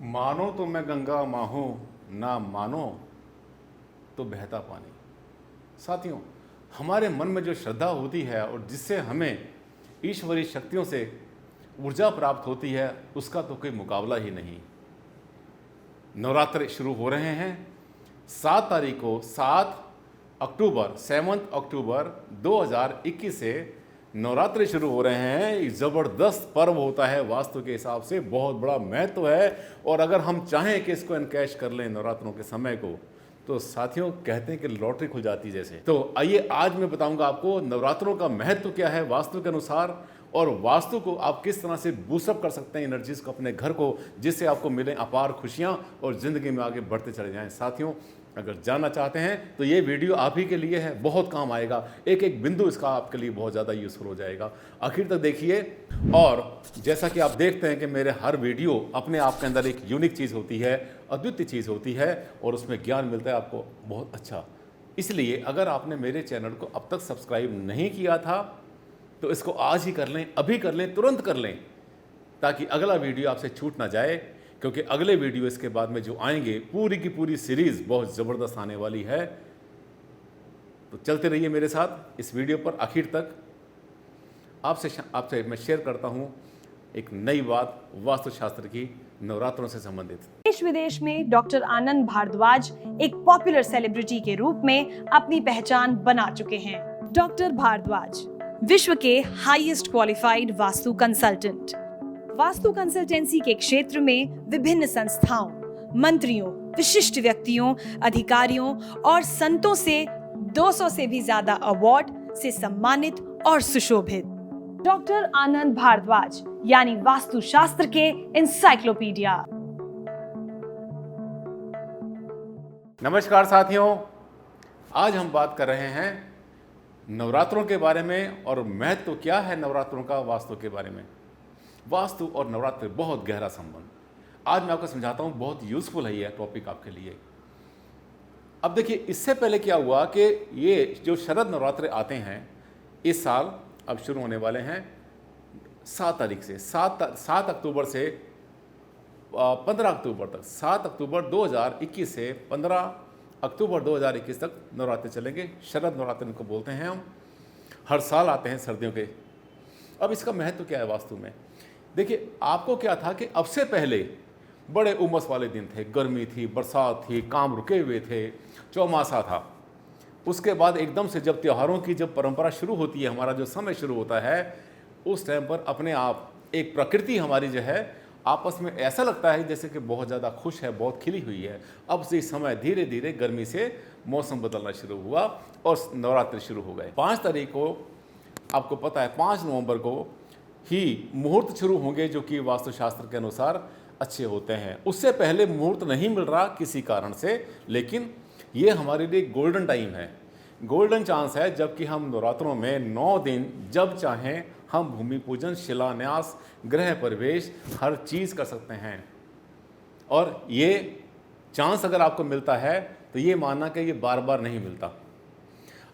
मानो तो मैं गंगा माँ हूँ, ना मानो तो बहता पानी। साथियों, हमारे मन में जो श्रद्धा होती है और जिससे हमें ईश्वरीय शक्तियों से ऊर्जा प्राप्त होती है, उसका तो कोई मुकाबला ही नहीं। नवरात्र शुरू हो रहे हैं 7 तारीख को, 7 अक्टूबर 2021 से नवरात्रि शुरू हो रहे हैं। एक ज़बरदस्त पर्व होता है, वास्तु के हिसाब से बहुत बड़ा महत्व है। और अगर हम चाहें कि इसको एनकैश कर लें नवरात्रों के समय को, तो साथियों कहते हैं कि लॉटरी खुल जाती जैसे। तो आइए आज मैं बताऊंगा आपको नवरात्रों का महत्व क्या है वास्तु के अनुसार, और वास्तु को आप किस तरह से बूस्टअप कर सकते हैं एनर्जीज को अपने घर को, जिससे आपको मिलें अपार खुशियां और ज़िंदगी में आगे बढ़ते चले जाएं। साथियों, अगर जानना चाहते हैं तो ये वीडियो आप ही के लिए है, बहुत काम आएगा। एक एक बिंदु इसका आपके लिए बहुत ज़्यादा यूज़फुल हो जाएगा। आखिर तक देखिए। और जैसा कि आप देखते हैं कि मेरे हर वीडियो अपने आप के अंदर एक यूनिक चीज़ होती है, अद्वितीय चीज़ होती है, और उसमें ज्ञान मिलता है आपको बहुत अच्छा। इसलिए अगर आपने मेरे चैनल को अब तक सब्सक्राइब नहीं किया था तो इसको आज ही कर लें, अभी कर लें, तुरंत कर लें, ताकि अगला वीडियो आपसे छूट ना जाए। क्योंकि अगले वीडियो इसके बाद में जो आएंगे, पूरी की पूरी सीरीज़ बहुत ज़बरदस्त आने वाली है। तो चलते रहिए मेरे साथ इस वीडियो पर आखिर तक। आपसे मैं शेयर करता हूँ एक नई बात वास्तुशास्त्र की, नवरात्रों से संबंधित। देश विदेश में डॉक्टर आनंद भारद्वाज एक पॉपुलर सेलिब्रिटी के रूप में अपनी पहचान बना चुके हैं। डॉक्टर भारद्वाज विश्व के highest qualified vastu consultant, vastu consultancy के क्षेत्र में विभिन्न संस्थाओं, मंत्रियों, विशिष्ट व्यक्तियों, अधिकारियों और संतों से 200 से भी ज्यादा अवार्ड से सम्मानित और सुशोभित। डॉक्टर आनंद भारद्वाज यानी वास्तुशास्त्र के एनसाइक्लोपीडिया। नमस्कार साथियों, आज हम बात कर रहे हैं नवरात्रों के बारे में, और महत्व क्या है नवरात्रों का वास्तु के बारे में। वास्तु और नवरात्र बहुत गहरा संबंध। आज मैं आपको समझाता हूँ, बहुत यूज़फुल है ये टॉपिक आपके लिए। अब देखिए, इससे पहले क्या हुआ कि ये जो शरद नवरात्र आते हैं इस साल अब शुरू होने वाले हैं 7 तारीख से, 7 अक्टूबर से 15 अक्टूबर तक। 7 अक्टूबर 2021 से 15 अक्टूबर 2021 तक नवरात्र चलेंगे। शरद नवरात्र इनको बोलते हैं हम, हर साल आते हैं सर्दियों के। अब इसका महत्व क्या है वास्तु में? देखिए, आपको क्या था कि अब से पहले बड़े उमस वाले दिन थे, गर्मी थी, बरसात थी, काम रुके हुए थे, चौमासा था। उसके बाद एकदम से जब त्योहारों की जब परंपरा शुरू होती है, हमारा जो समय शुरू होता है, उस टाइम पर अपने आप एक प्रकृति हमारी जो है आपस में ऐसा लगता है जैसे कि बहुत ज़्यादा खुश है, बहुत खिली हुई है। अब से इस समय धीरे धीरे गर्मी से मौसम बदलना शुरू हुआ और नवरात्रि शुरू हो गए। 5 तारीख को आपको पता है, 5 नवंबर को ही मुहूर्त शुरू होंगे, जो कि वास्तुशास्त्र के अनुसार अच्छे होते हैं। उससे पहले मुहूर्त नहीं मिल रहा किसी कारण से, लेकिन ये हमारे लिए गोल्डन टाइम है, गोल्डन चांस है, जबकि हम नवरात्रों में 9 दिन जब चाहें हम भूमि पूजन, शिलान्यास, गृह प्रवेश, हर चीज़ कर सकते हैं। और ये चांस अगर आपको मिलता है तो ये मानना कि ये बार बार नहीं मिलता।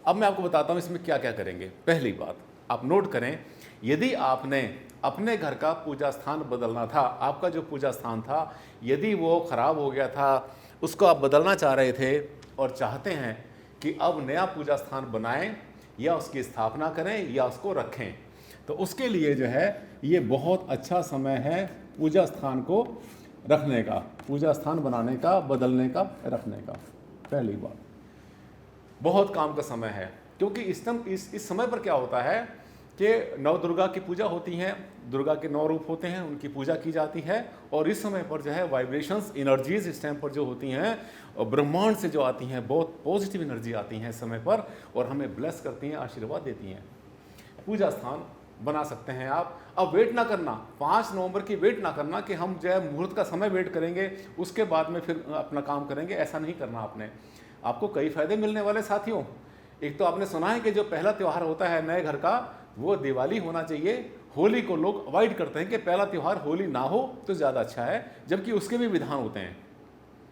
अब मैं आपको बताता हूँ इसमें क्या क्या करेंगे। पहली बात आप नोट करें, यदि आपने अपने घर का पूजा स्थान बदलना था, आपका जो पूजा स्थान था यदि वो ख़राब हो गया था, उसको आप बदलना चाह रहे थे और चाहते हैं कि अब नया पूजा स्थान बनाएं या उसकी स्थापना करें या उसको रखें, तो उसके लिए जो है ये बहुत अच्छा समय है पूजा स्थान को रखने का, पूजा स्थान बनाने का, बदलने का, रखने का। पहली बात, बहुत काम का समय है, क्योंकि इस समय पर क्या होता है कि नव दुर्गा की पूजा होती हैं, दुर्गा के 9 रूप होते हैं, उनकी पूजा की जाती है। और इस समय पर जो है वाइब्रेशंस, एनर्जीज इस टाइम पर जो होती हैं और ब्रह्मांड से जो आती हैं, बहुत पॉजिटिव एनर्जी आती हैं इस समय पर, और हमें ब्लेस करती हैं, आशीर्वाद देती हैं। पूजा स्थान बना सकते हैं आप। अब वेट ना करना, 5 नवंबर की वेट ना करना कि हम जो है मुहूर्त का समय वेट करेंगे उसके बाद में फिर अपना काम करेंगे, ऐसा नहीं करना आपने। आपको कई फायदे मिलने वाले साथियों। एक तो आपने सुना है कि जो पहला त्यौहार होता है नए घर का, वो दिवाली होना चाहिए। होली को लोग अवॉइड करते हैं कि पहला त्यौहार होली ना हो तो ज़्यादा अच्छा है, जबकि उसके भी विधान होते हैं।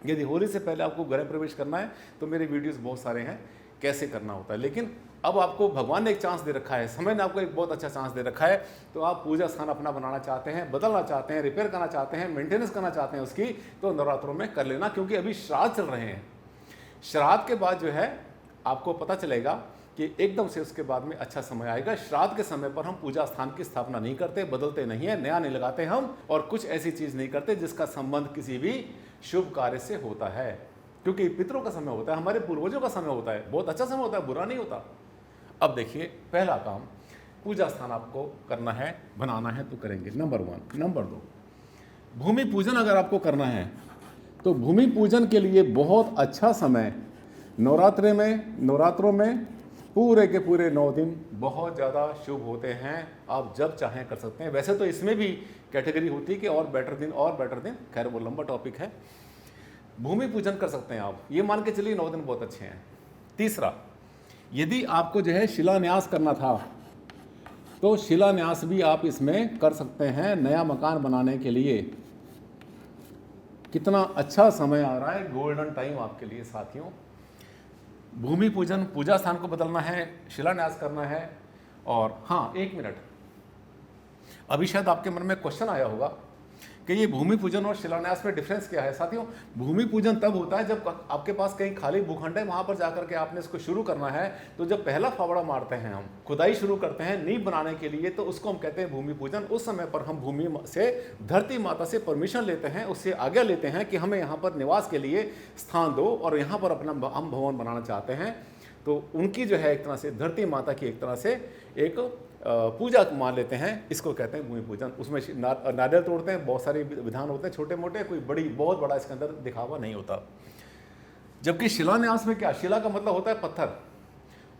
यदि होली से पहले आपको गृह प्रवेश करना है तो मेरे वीडियोस बहुत सारे हैं कैसे करना होता है। लेकिन अब आपको भगवान ने एक चांस दे रखा है, समय ने आपको एक बहुत अच्छा चांस दे रखा है, तो आप पूजा स्थान अपना बनाना चाहते हैं, बदलना चाहते हैं, रिपेयर करना चाहते हैं, मेंटेनेंस करना चाहते हैं उसकी, तो नवरात्रों में कर लेना, क्योंकि अभी श्राद्ध चल रहे हैं। श्राद्ध के बाद जो है आपको पता चलेगा कि एकदम से उसके बाद में अच्छा समय आएगा। श्राद्ध के समय पर हम पूजा स्थान की स्थापना नहीं करते, बदलते नहीं है, नया नहीं लगाते हम, और कुछ ऐसी चीज़ नहीं करते जिसका संबंध किसी भी शुभ कार्य से होता है, क्योंकि पितरों का समय होता है, हमारे पूर्वजों का समय होता है, बहुत अच्छा समय होता है, बुरा नहीं होता। अब देखिए, पहला काम पूजा स्थान आपको करना है, बनाना है तो करेंगे, नंबर 1। नंबर 2, भूमि पूजन अगर आपको करना है तो भूमि पूजन के लिए बहुत अच्छा समय नवरात्रों में पूरे के पूरे 9 दिन बहुत ज़्यादा शुभ होते हैं। आप जब चाहें कर सकते हैं। वैसे तो इसमें भी कैटेगरी होती है कि और बेटर दिन, खैर वो लंबा टॉपिक है। भूमि पूजन कर सकते हैं आप, ये मान के चलिए 9 दिन बहुत अच्छे हैं। तीसरा, यदि आपको जो है शिलान्यास करना था तो शिलान्यास भी आप इसमें कर सकते हैं, नया मकान बनाने के लिए। कितना अच्छा समय आ रहा है, गोल्डन टाइम आपके लिए साथियों। भूमि पूजन, पूजा स्थान को बदलना है, शिलान्यास करना है। और हाँ, 1 मिनट, अभी शायद आपके मन में क्वेश्चन आया होगा कि ये भूमि पूजन और शिलान्यास में डिफरेंस क्या है। साथियों, भूमि पूजन तब होता है जब आपके पास कहीं खाली भूखंड है, वहां पर जाकर के आपने इसको शुरू करना है। तो जब पहला फावड़ा मारते हैं, हम खुदाई शुरू करते हैं नींव बनाने के लिए, तो उसको हम कहते हैं भूमि पूजन। उस समय पर हम भूमि से, धरती माता से परमिशन लेते हैं, उससे आज्ञा लेते हैं कि हमें यहाँ पर निवास के लिए स्थान दो और यहाँ पर अपना हम भवन बनाना चाहते हैं। तो उनकी जो है एक तरह से धरती माता की एक तरह से एक पूजा मान लेते हैं, इसको कहते हैं भूमि पूजन। उसमें नारियल तोड़ते हैं, बहुत सारे विधान होते हैं, छोटे मोटे, कोई बहुत बड़ा इसके अंदर दिखावा नहीं होता। जबकि शिलान्यास में क्या, शिला का मतलब होता है पत्थर।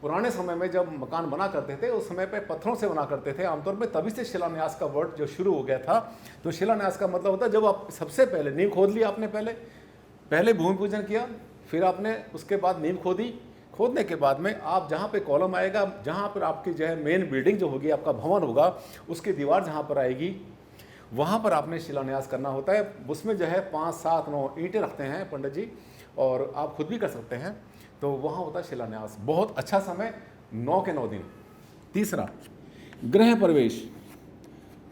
पुराने समय में जब मकान बना करते थे उस समय पे पत्थरों से बना करते थे आमतौर पे, तभी से शिलान्यास का वर्ड जो शुरू हो गया था। तो शिलान्यास का मतलब होता है जब आप सबसे पहले नींव खोद लिया, आपने पहले भूमि पूजन किया, फिर आपने उसके बाद नींव खोदी। खोदने के बाद में आप जहाँ पे कॉलम आएगा, जहाँ पर आपकी जो है मेन बिल्डिंग जो होगी, आपका भवन होगा, उसकी दीवार जहाँ पर आएगी, वहाँ पर आपने शिलान्यास करना होता है। उसमें जो है 5, 7, 9 ईंटें रखते हैं पंडित जी, और आप खुद भी कर सकते हैं। तो वहाँ होता है शिलान्यास। बहुत अच्छा समय, 9 के 9 दिन। तीसरा, गृह प्रवेश।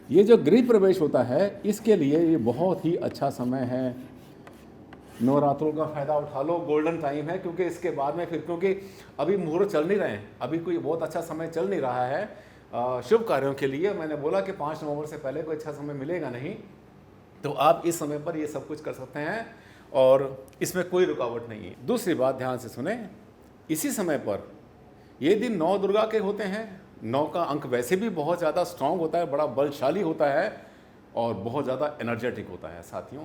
ये जो गृह प्रवेश होता है, इसके लिए ये बहुत ही अच्छा समय है। नवरात्रों का फ़ायदा उठा लो, गोल्डन टाइम है, क्योंकि इसके बाद में फिर, क्योंकि अभी मुहूर्त चल नहीं रहे हैं, अभी कोई बहुत अच्छा समय चल नहीं रहा है शुभ कार्यों के लिए। मैंने बोला कि 5 नवंबर से पहले कोई अच्छा समय मिलेगा नहीं, तो आप इस समय पर ये सब कुछ कर सकते हैं और इसमें कोई रुकावट नहीं है। दूसरी बात ध्यान से सुने, इसी समय पर ये दिन 9 दुर्गा के होते हैं। 9 का अंक वैसे भी बहुत ज़्यादा स्ट्रांग होता है, बड़ा बलशाली होता है और बहुत ज़्यादा एनर्जेटिक होता है साथियों।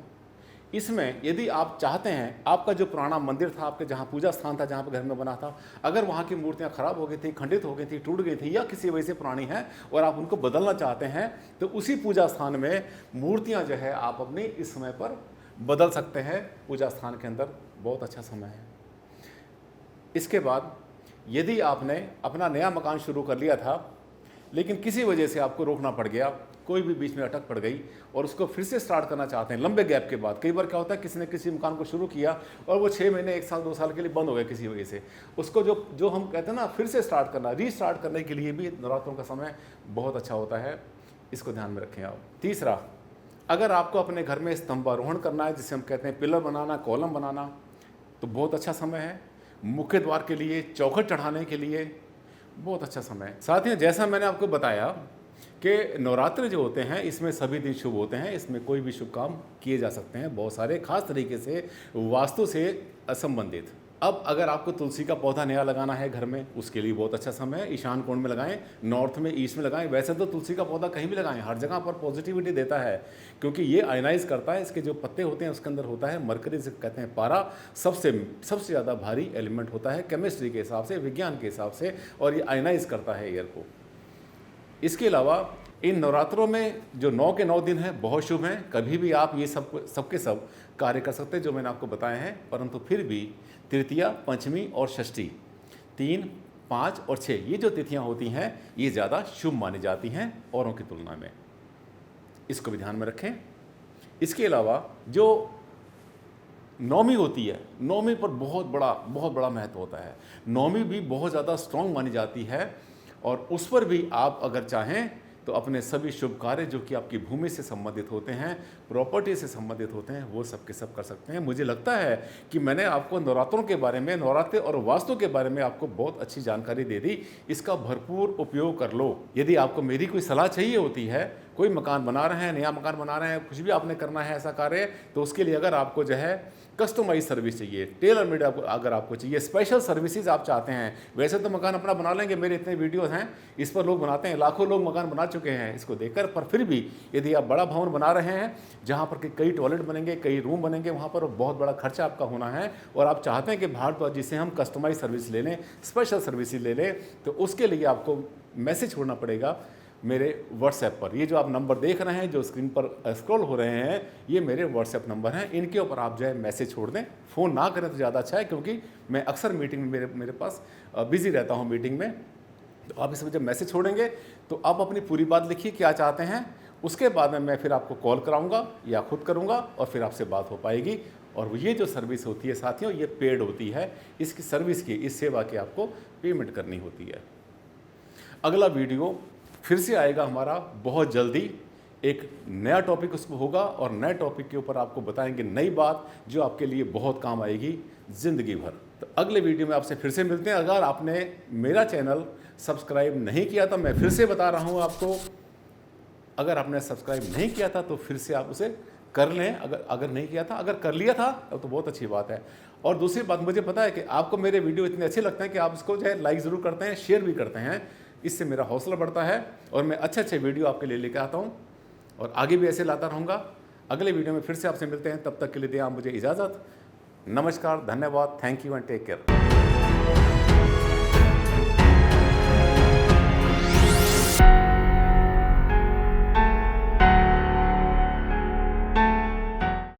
इसमें यदि आप चाहते हैं, आपका जो पुराना मंदिर था, आपके जहाँ पूजा स्थान था, जहाँ पर घर में बना था, अगर वहाँ की मूर्तियाँ खराब हो गई थी, खंडित हो गई थी, टूट गई थी, या किसी वजह से पुरानी हैं और आप उनको बदलना चाहते हैं, तो उसी पूजा स्थान में मूर्तियाँ जो है आप अपनी इस समय पर बदल सकते हैं। पूजा स्थान के अंदर बहुत अच्छा समय है। इसके बाद यदि आपने अपना नया मकान शुरू कर लिया था, लेकिन किसी वजह से आपको रोकना पड़ गया, कोई भी बीच में अटक पड़ गई, और उसको फिर से स्टार्ट करना चाहते हैं लंबे गैप के बाद। कई बार क्या होता है, किसी ने किसी मकान को शुरू किया और वो 6 महीने, 1 साल, 2 साल के लिए बंद हो गया किसी वजह से, उसको जो हम कहते हैं ना, फिर से स्टार्ट करना, रीस्टार्ट करने के लिए भी नवरात्रों का समय बहुत अच्छा होता है। इसको ध्यान में रखें आप। तीसरा, अगर आपको अपने घर में स्तंभारोहण करना है, जिसे हम कहते हैं पिलर बनाना, कॉलम बनाना, तो बहुत अच्छा समय है। मुख्य द्वार के लिए, चौखट चढ़ाने के लिए बहुत अच्छा समय है। साथियों, जैसा मैंने आपको बताया कि नवरात्र जो होते हैं, इसमें सभी दिन शुभ होते हैं, इसमें कोई भी शुभ काम किए जा सकते हैं, बहुत सारे, खास तरीके से वास्तु से संबंधित। अब अगर आपको तुलसी का पौधा नया लगाना है घर में, उसके लिए बहुत अच्छा समय है। ईशान कोण में लगाएं, नॉर्थ में, ईस्ट में लगाएं। वैसे तो तुलसी का पौधा कहीं भी लगाएं, हर जगह पर पॉजिटिविटी देता है, क्योंकि ये आयनाइज करता है। इसके जो पत्ते होते हैं उसके अंदर होता है मरकरी, जिसे कहते हैं पारा, सबसे ज़्यादा भारी एलिमेंट होता है केमिस्ट्री के हिसाब से, विज्ञान के हिसाब से, और ये आयनाइज करता है एयर को। इसके अलावा इन नवरात्रों में जो 9 के 9 दिन हैं बहुत शुभ हैं। कभी भी आप ये सबके सब कार्य कर सकते हैं जो मैंने आपको बताए हैं, परंतु फिर भी तृतीया, पंचमी और षष्ठी, 3, 5 और 6 ये जो तिथियां होती हैं, ये ज़्यादा शुभ मानी जाती हैं औरों की तुलना में। इसको भी ध्यान में रखें। इसके अलावा जो नौमी होती है, नौमी पर बहुत बड़ा महत्व होता है। नौमी भी बहुत ज़्यादा स्ट्रांग मानी जाती है और उस पर भी आप अगर चाहें तो अपने सभी शुभ कार्य जो कि आपकी भूमि से संबंधित होते हैं, प्रॉपर्टी से संबंधित होते हैं, वो सब के सब कर सकते हैं। मुझे लगता है कि मैंने आपको नवरात्रों के बारे में, नवरात्रि और वास्तु के बारे में आपको बहुत अच्छी जानकारी दे दी। इसका भरपूर उपयोग कर लो। यदि आपको मेरी कोई सलाह चाहिए होती है, कोई मकान बना रहे हैं, नया मकान बना रहे हैं, कुछ भी आपने करना है ऐसा कार्य, तो उसके लिए अगर आपको जो है कस्टमाइज सर्विस चाहिए, टेलर मेड अगर आपको चाहिए, स्पेशल सर्विसेज आप चाहते हैं, वैसे तो मकान अपना बना लेंगे, मेरे इतने वीडियोस हैं, इस पर लोग बनाते हैं, लाखों लोग मकान बना चुके हैं इसको देखकर। पर फिर भी यदि आप बड़ा भवन बना रहे हैं जहां पर कई टॉयलेट बनेंगे, कई रूम बनेंगे, वहां पर बहुत बड़ा खर्चा आपका होना है और आप चाहते हैं कि भारद्वाज जिसे हम कस्टमाइज सर्विस ले लें, स्पेशल सर्विसेज ले लें, तो उसके लिए आपको मैसेज छोड़ना पड़ेगा मेरे व्हाट्सएप पर। ये जो आप नंबर देख रहे हैं, जो स्क्रीन पर स्क्रॉल हो रहे हैं, ये मेरे व्हाट्सएप नंबर हैं। इनके ऊपर आप जो है मैसेज छोड़ दें। फ़ोन ना करें तो ज़्यादा अच्छा है, क्योंकि मैं अक्सर मीटिंग में मेरे पास बिज़ी रहता हूँ मीटिंग में। तो आप इसमें जब मैसेज छोड़ेंगे तो आप अपनी पूरी बात लिखिए क्या चाहते हैं, उसके बाद में मैं फिर आपको कॉल कराऊँगा या खुद करूँगा और फिर आपसे बात हो पाएगी। और ये जो सर्विस होती है साथियों, ये पेड होती है। इसकी सर्विस की, इस सेवा की आपको पेमेंट करनी होती है। अगला वीडियो फिर से आएगा हमारा बहुत जल्दी। एक नया टॉपिक उसमें होगा और नए टॉपिक के ऊपर आपको बताएंगे नई बात जो आपके लिए बहुत काम आएगी ज़िंदगी भर। तो अगले वीडियो में आपसे फिर से मिलते हैं। अगर आपने मेरा चैनल सब्सक्राइब नहीं किया तो मैं फिर से बता रहा हूँ आपको, अगर आपने सब्सक्राइब नहीं किया था तो फिर से आप उसे कर लें। अगर नहीं किया था, अगर कर लिया था तो बहुत अच्छी बात है। और दूसरी बात, मुझे पता है कि आपको मेरे वीडियो इतने अच्छे लगते हैं कि आप इसको जो है लाइक ज़रूर करते हैं, शेयर भी करते हैं। इससे मेरा हौसला बढ़ता है और मैं अच्छे वीडियो आपके लिए लेकर आता हूँ और आगे भी ऐसे लाता रहूँगा। अगले वीडियो में फिर से आपसे मिलते हैं, तब तक के लिए दें आप मुझे इजाज़त। नमस्कार, धन्यवाद, thank you and take care.